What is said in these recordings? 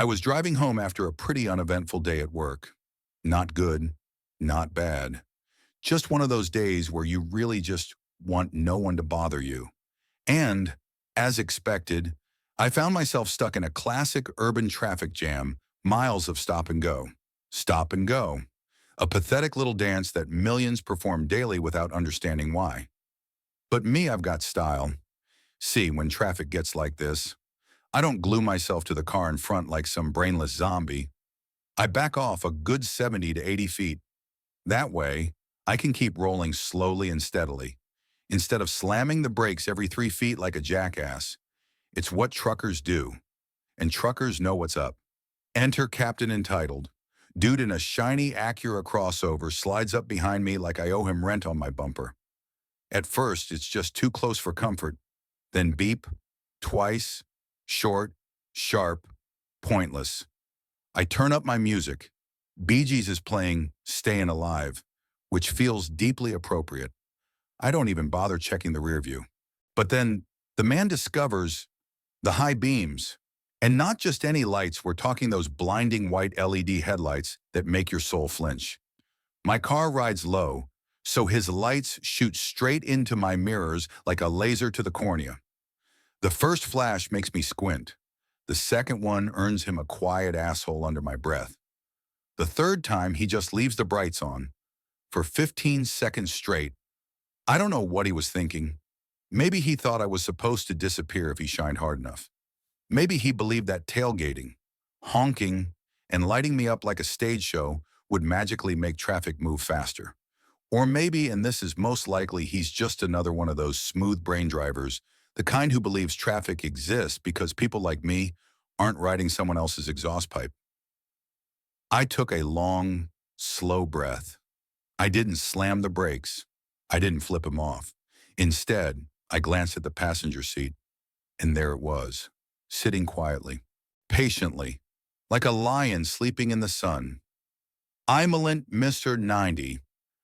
I was driving home after a pretty uneventful day at work. Not good, not bad. Just one of those days where you really just want no one to bother you. And, as expected, I found myself stuck in a classic urban traffic jam, miles of stop and go. Stop and go. A pathetic little dance that millions perform daily without understanding why. But me, I've got style. See, when traffic gets like this, I don't glue myself to the car in front like some brainless zombie. I back off a good 70 to 80 feet. That way, I can keep rolling slowly and steadily, instead of slamming the brakes every 3 feet like a jackass. It's what truckers do, and truckers know what's up. Enter Captain Entitled. Dude in a shiny Acura crossover slides up behind me like I owe him rent on my bumper. At first, it's just too close for comfort. Then beep, twice, short, sharp, pointless. I turn up my music. Bee Gees is playing Stayin' Alive, which feels deeply appropriate. I don't even bother checking the rear view. But then the man discovers the high beams. And not just any lights, we're talking those blinding white LED headlights that make your soul flinch. My car rides low, so his lights shoot straight into my mirrors like a laser to the cornea. The first flash makes me squint. The second one earns him a quiet asshole under my breath. The third time, he just leaves the brights on. For 15 seconds straight. I don't know what he was thinking. Maybe he thought I was supposed to disappear if he shined hard enough. Maybe he believed that tailgating, honking, and lighting me up like a stage show would magically make traffic move faster. Or maybe, and this is most likely, he's just another one of those smooth brain drivers, the kind who believes traffic exists because people like me aren't riding someone else's exhaust pipe. I took a long, slow breath. I didn't slam the brakes. I didn't flip him off. Instead, I glanced at the passenger seat, and there it was, sitting quietly, patiently, like a lion sleeping in the sun. Imolent Mr. 90,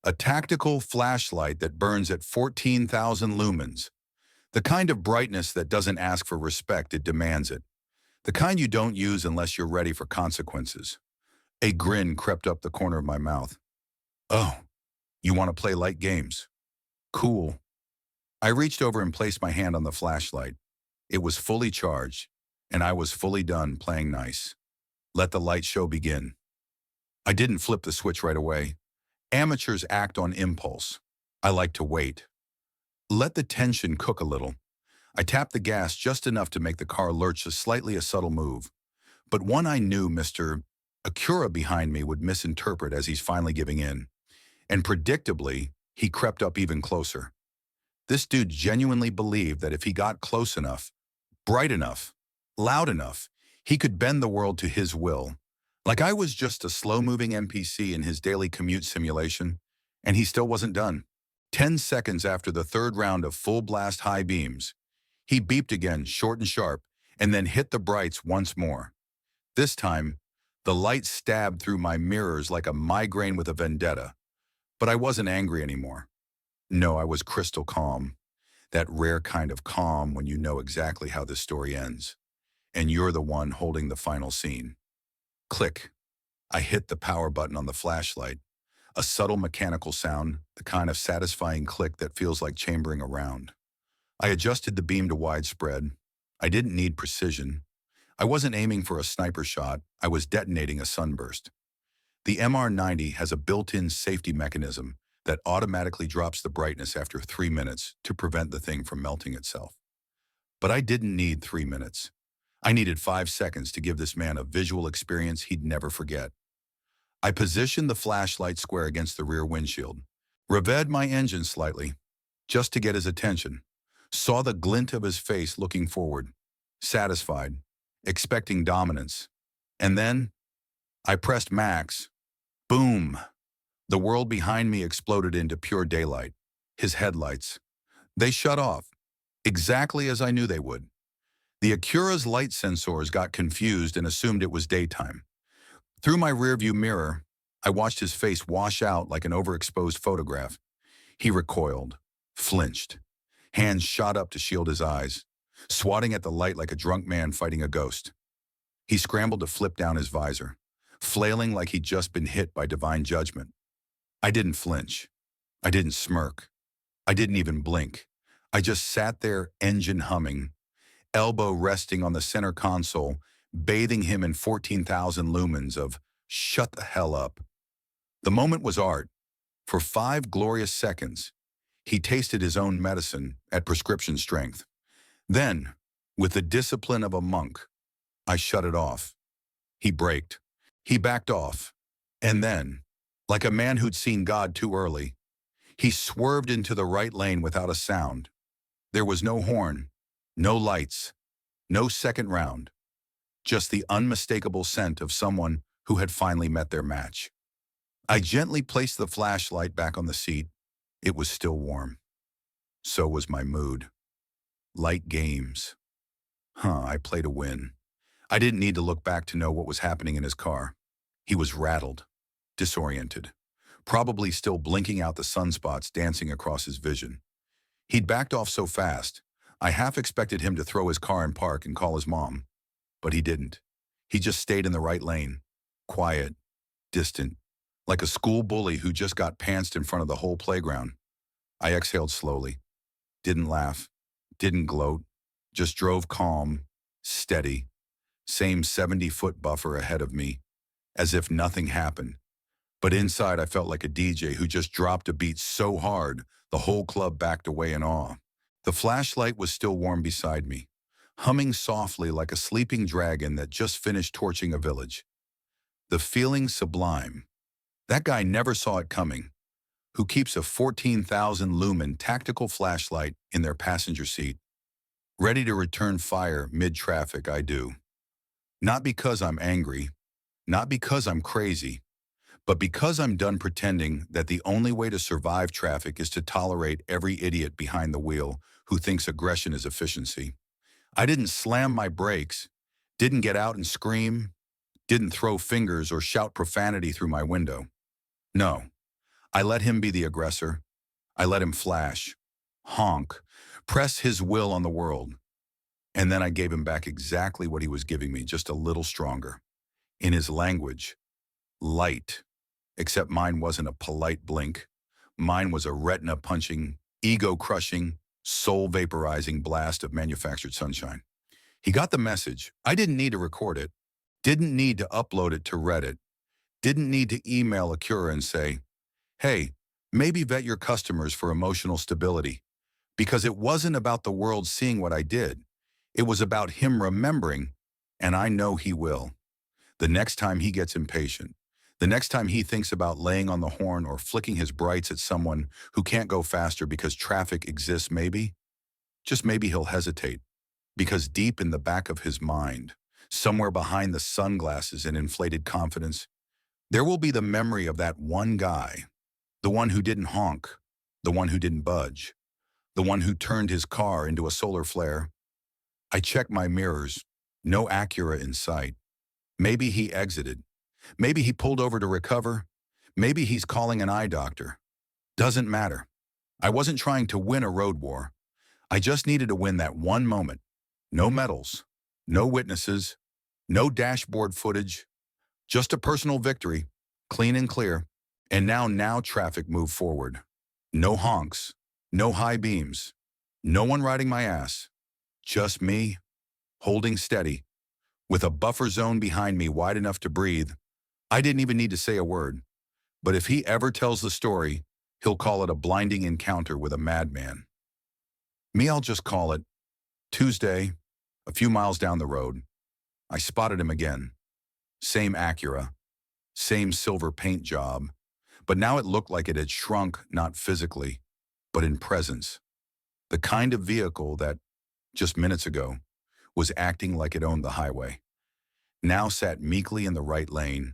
a tactical flashlight that burns at 14,000 lumens. The kind of brightness that doesn't ask for respect, it demands it. The kind you don't use unless you're ready for consequences. A grin crept up the corner of my mouth. Oh, you want to play light games? Cool. I reached over and placed my hand on the flashlight. It was fully charged, and I was fully done playing nice. Let the light show begin. I didn't flip the switch right away. Amateurs act on impulse. I like to wait. Let the tension cook a little. I tapped the gas just enough to make the car lurch a subtle move. But one I knew Mr. Acura behind me would misinterpret as he's finally giving in. And predictably, he crept up even closer. This dude genuinely believed that if he got close enough, bright enough, loud enough, he could bend the world to his will. Like I was just a slow-moving NPC in his daily commute simulation, and he still wasn't done. 10 seconds after the third round of full-blast high beams, he beeped again, short and sharp, and then hit the brights once more. This time, the light stabbed through my mirrors like a migraine with a vendetta. But I wasn't angry anymore. No, I was crystal calm. That rare kind of calm when you know exactly how this story ends. And you're the one holding the final scene. Click. I hit the power button on the flashlight. A subtle mechanical sound, the kind of satisfying click that feels like chambering a round. I adjusted the beam to widespread. I didn't need precision. I wasn't aiming for a sniper shot. I was detonating a sunburst. The MR90 has a built-in safety mechanism that automatically drops the brightness after 3 minutes to prevent the thing from melting itself. But I didn't need 3 minutes. I needed 5 seconds to give this man a visual experience he'd never forget. I positioned the flashlight square against the rear windshield, revved my engine slightly, just to get his attention, saw the glint of his face looking forward, satisfied, expecting dominance. And then I pressed max. Boom! The world behind me exploded into pure daylight. His headlights. They shut off, exactly as I knew they would. The Acura's light sensors got confused and assumed it was daytime. Through my rearview mirror, I watched his face wash out like an overexposed photograph. He recoiled, flinched. Hands shot up to shield his eyes, swatting at the light like a drunk man fighting a ghost. He scrambled to flip down his visor, flailing like he'd just been hit by divine judgment. I didn't flinch. I didn't smirk. I didn't even blink. I just sat there, engine humming, elbow resting on the center console, bathing him in 14,000 lumens of shut the hell up. The moment was art. For 5 glorious seconds, he tasted his own medicine at prescription strength. Then, with the discipline of a monk, I shut it off. He braked. He backed off. And then, like a man who'd seen God too early, he swerved into the right lane without a sound. There was no horn, no lights, no second round, just the unmistakable scent of someone who had finally met their match. I gently placed the flashlight back on the seat. It was still warm. So was my mood. Light games. I played a win. I didn't need to look back to know what was happening in his car. He was rattled, disoriented, probably still blinking out the sunspots dancing across his vision. He'd backed off so fast, I half expected him to throw his car in park and call his mom. But he didn't. He just stayed in the right lane, quiet, distant, like a school bully who just got pantsed in front of the whole playground. I exhaled slowly, didn't laugh, didn't gloat, just drove calm, steady, same 70-foot buffer ahead of me, as if nothing happened. But inside I felt like a DJ who just dropped a beat so hard the whole club backed away in awe. The flashlight was still warm beside me, humming softly like a sleeping dragon that just finished torching a village. The feeling sublime. That guy never saw it coming. Who keeps a 14,000 lumen tactical flashlight in their passenger seat. Ready to return fire mid-traffic, I do. Not because I'm angry, not because I'm crazy, but because I'm done pretending that the only way to survive traffic is to tolerate every idiot behind the wheel who thinks aggression is efficiency. I didn't slam my brakes, didn't get out and scream, didn't throw fingers or shout profanity through my window. No, I let him be the aggressor. I let him flash, honk, press his will on the world. And then I gave him back exactly what he was giving me, just a little stronger. In his language, light. Except mine wasn't a polite blink. Mine was a retina-punching, ego-crushing, soul-vaporizing blast of manufactured sunshine. He got the message. I didn't need to record it. Didn't need to upload it to Reddit. Didn't need to email Acura and say, hey, maybe vet your customers for emotional stability. Because it wasn't about the world seeing what I did. It was about him remembering, and I know he will. The next time he gets impatient, the next time he thinks about laying on the horn or flicking his brights at someone who can't go faster because traffic exists, maybe, just maybe he'll hesitate. Because deep in the back of his mind, somewhere behind the sunglasses and inflated confidence, there will be the memory of that one guy, the one who didn't honk, the one who didn't budge, the one who turned his car into a solar flare. I checked my mirrors, no Acura in sight. Maybe he exited. Maybe he pulled over to recover. Maybe he's calling an eye doctor. Doesn't matter. I wasn't trying to win a road war. I just needed to win that one moment. No medals, no witnesses, no dashboard footage, just a personal victory, clean and clear. And now traffic moved forward. No honks, no high beams, no one riding my ass. Just me, holding steady, with a buffer zone behind me wide enough to breathe. I didn't even need to say a word. But if he ever tells the story, he'll call it a blinding encounter with a madman. Me, I'll just call it Tuesday, a few miles down the road. I spotted him again. Same Acura, same silver paint job, but now it looked like it had shrunk not physically, but in presence. The kind of vehicle that, just minutes ago, was acting like it owned the highway. Now sat meekly in the right lane,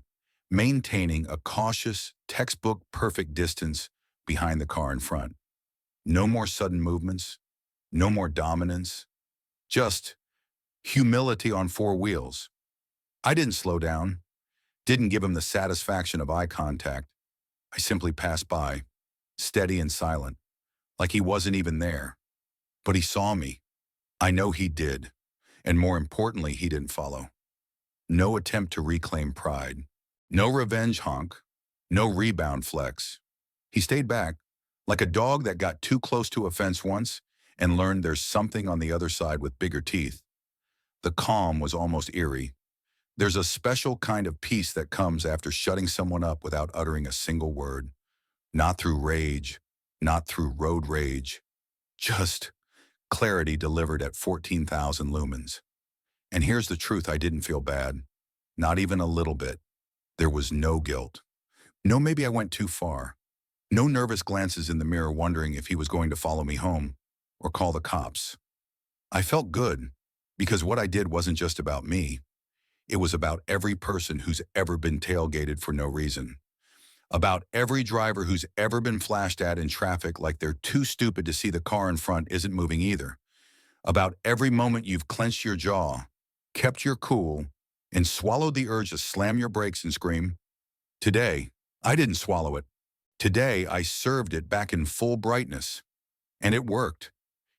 maintaining a cautious, textbook-perfect distance behind the car in front. No more sudden movements, no more dominance, just humility on four wheels. I didn't slow down, didn't give him the satisfaction of eye contact. I simply passed by, steady and silent, like he wasn't even there. But he saw me. I know he did. And more importantly, he didn't follow. No attempt to reclaim pride. No revenge honk. No rebound flex. He stayed back, like a dog that got too close to a fence once and learned there's something on the other side with bigger teeth. The calm was almost eerie. There's a special kind of peace that comes after shutting someone up without uttering a single word. Not through rage, not through road rage, just clarity delivered at 14,000 lumens. And here's the truth: I didn't feel bad. Not even a little bit. There was no guilt. No, maybe I went too far. No nervous glances in the mirror wondering if he was going to follow me home or call the cops. I felt good because what I did wasn't just about me. It was about every person who's ever been tailgated for no reason. About every driver who's ever been flashed at in traffic like they're too stupid to see the car in front isn't moving either. About every moment you've clenched your jaw, kept your cool, and swallowed the urge to slam your brakes and scream. Today, I didn't swallow it. Today, I served it back in full brightness. And it worked.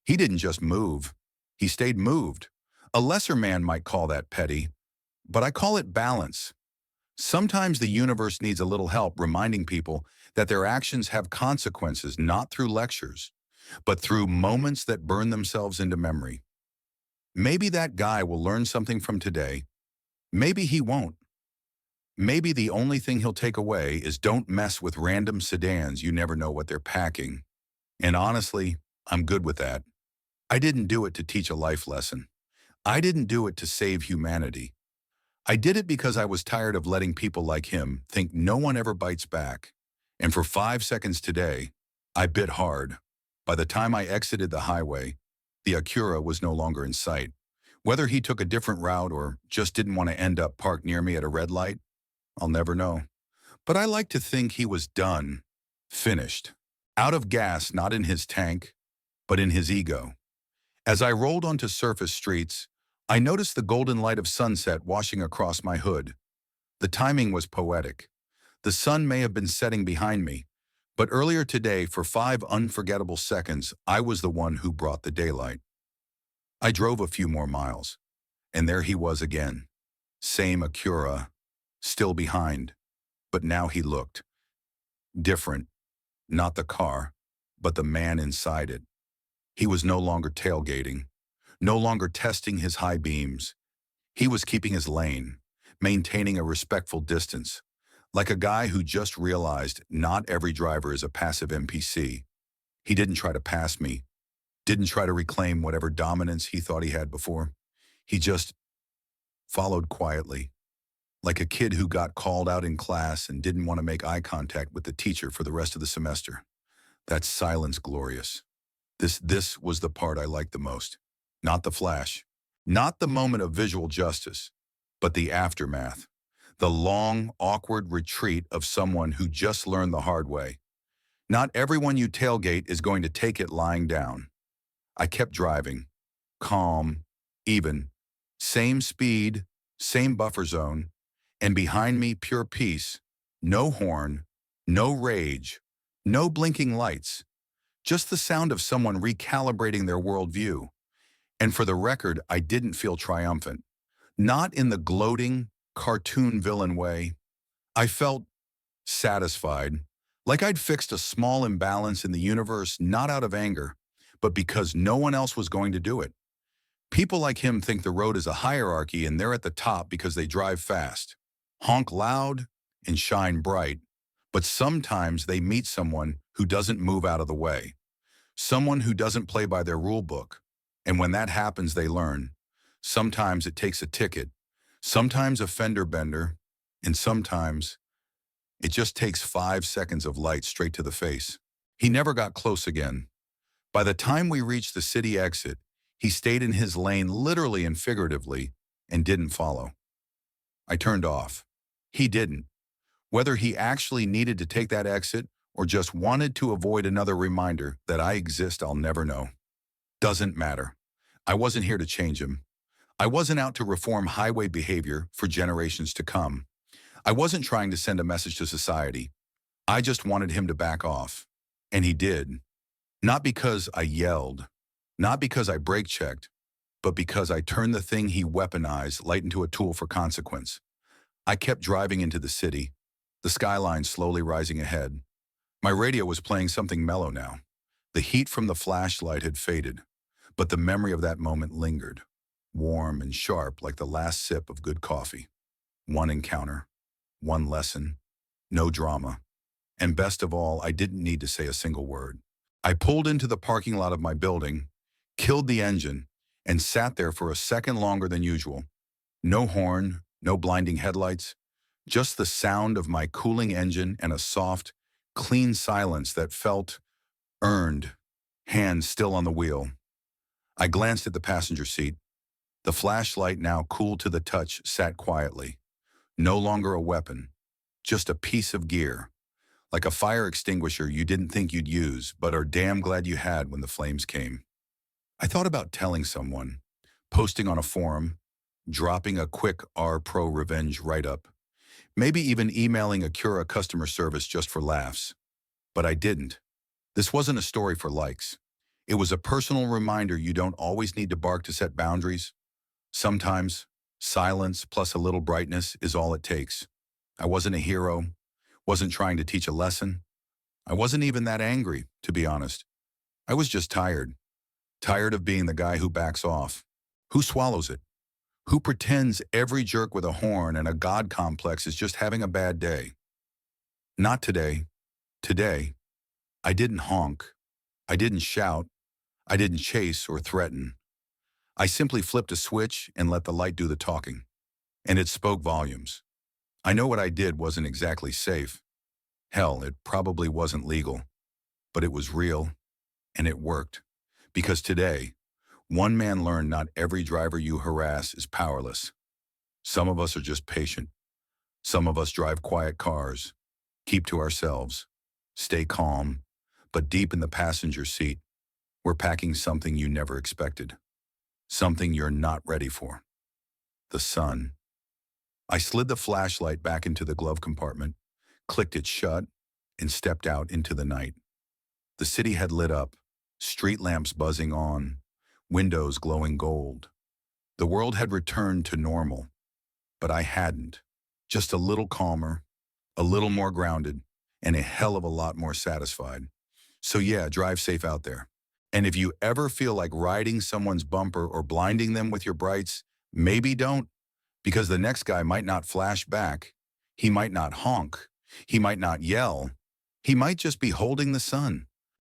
He didn't just move. He stayed moved. A lesser man might call that petty, but I call it balance. Sometimes the universe needs a little help reminding people that their actions have consequences, not through lectures, but through moments that burn themselves into memory. Maybe that guy will learn something from today. Maybe he won't. Maybe the only thing he'll take away is don't mess with random sedans. You never know what they're packing. And honestly, I'm good with that. I didn't do it to teach a life lesson. I didn't do it to save humanity. I did it because I was tired of letting people like him think no one ever bites back. And for 5 seconds today, I bit hard. By the time I exited the highway, the Acura was no longer in sight. Whether he took a different route or just didn't want to end up parked near me at a red light, I'll never know. But I like to think he was done, finished, out of gas, not in his tank, but in his ego. As I rolled onto surface streets, I noticed the golden light of sunset washing across my hood. The timing was poetic. The sun may have been setting behind me, but earlier today, for 5 unforgettable seconds, I was the one who brought the daylight. I drove a few more miles, and there he was again. Same Acura, still behind, but now he looked different. Not the car, but the man inside it. He was no longer tailgating, no longer testing his high beams. He was keeping his lane, maintaining a respectful distance, like a guy who just realized not every driver is a passive NPC. He didn't try to pass me, didn't try to reclaim whatever dominance he thought he had before. He just followed quietly, like a kid who got called out in class and didn't want to make eye contact with the teacher for the rest of the semester. That silence glorious. This was the part I liked the most. Not the flash, not the moment of visual justice, but the aftermath. The long, awkward retreat of someone who just learned the hard way. Not everyone you tailgate is going to take it lying down. I kept driving, calm, even, same speed, same buffer zone, and behind me pure peace, no horn, no rage, no blinking lights, just the sound of someone recalibrating their worldview. And for the record, I didn't feel triumphant. Not in the gloating, cartoon villain way. I felt satisfied, like I'd fixed a small imbalance in the universe, not out of anger, but because no one else was going to do it. People like him think the road is a hierarchy and they're at the top because they drive fast, honk loud, and shine bright. But sometimes they meet someone who doesn't move out of the way, someone who doesn't play by their rule book. And when that happens, they learn. Sometimes it takes a ticket, sometimes a fender bender, and sometimes it just takes 5 seconds of light straight to the face. He never got close again. By the time we reached the city exit, he stayed in his lane literally and figuratively and didn't follow. I turned off. He didn't. Whether he actually needed to take that exit or just wanted to avoid another reminder that I exist, I'll never know. Doesn't matter. I wasn't here to change him. I wasn't out to reform highway behavior for generations to come. I wasn't trying to send a message to society. I just wanted him to back off. And he did. Not because I yelled, not because I brake checked, but because I turned the thing he weaponized light into a tool for consequence. I kept driving into the city, the skyline slowly rising ahead. My radio was playing something mellow now. The heat from the flashlight had faded, but the memory of that moment lingered, warm and sharp like the last sip of good coffee. One encounter, one lesson, no drama. And best of all, I didn't need to say a single word. I pulled into the parking lot of my building, killed the engine, and sat there for a second longer than usual. No horn, no blinding headlights, just the sound of my cooling engine and a soft, clean silence that felt earned, hands still on the wheel. I glanced at the passenger seat. The flashlight, now cool to the touch, sat quietly. No longer a weapon, just a piece of gear, like a fire extinguisher you didn't think you'd use, but are damn glad you had when the flames came. I thought about telling someone, posting on a forum, dropping a quick R-Pro revenge write-up, maybe even emailing Acura customer service just for laughs. But I didn't. This wasn't a story for likes. It was a personal reminder you don't always need to bark to set boundaries. Sometimes, silence plus a little brightness is all it takes. I wasn't a hero, wasn't trying to teach a lesson. I wasn't even that angry, to be honest. I was just tired. Tired of being the guy who backs off, who swallows it, who pretends every jerk with a horn and a god complex is just having a bad day. Not today. Today, I didn't honk. I didn't shout. I didn't chase or threaten. I simply flipped a switch and let the light do the talking. And it spoke volumes. I know what I did wasn't exactly safe. Hell, it probably wasn't legal. But it was real, and it worked. Because today, one man learned not every driver you harass is powerless. Some of us are just patient. Some of us drive quiet cars, keep to ourselves, stay calm, but deep in the passenger seat, we're packing something you never expected. Something you're not ready for. The sun. I slid the flashlight back into the glove compartment, clicked it shut, and stepped out into the night. The city had lit up, street lamps buzzing on, windows glowing gold. The world had returned to normal, but I hadn't. Just a little calmer, a little more grounded, and a hell of a lot more satisfied. So yeah, drive safe out there. And if you ever feel like riding someone's bumper or blinding them with your brights, maybe don't, because the next guy might not flash back. He might not honk. He might not yell. He might just be holding the sun.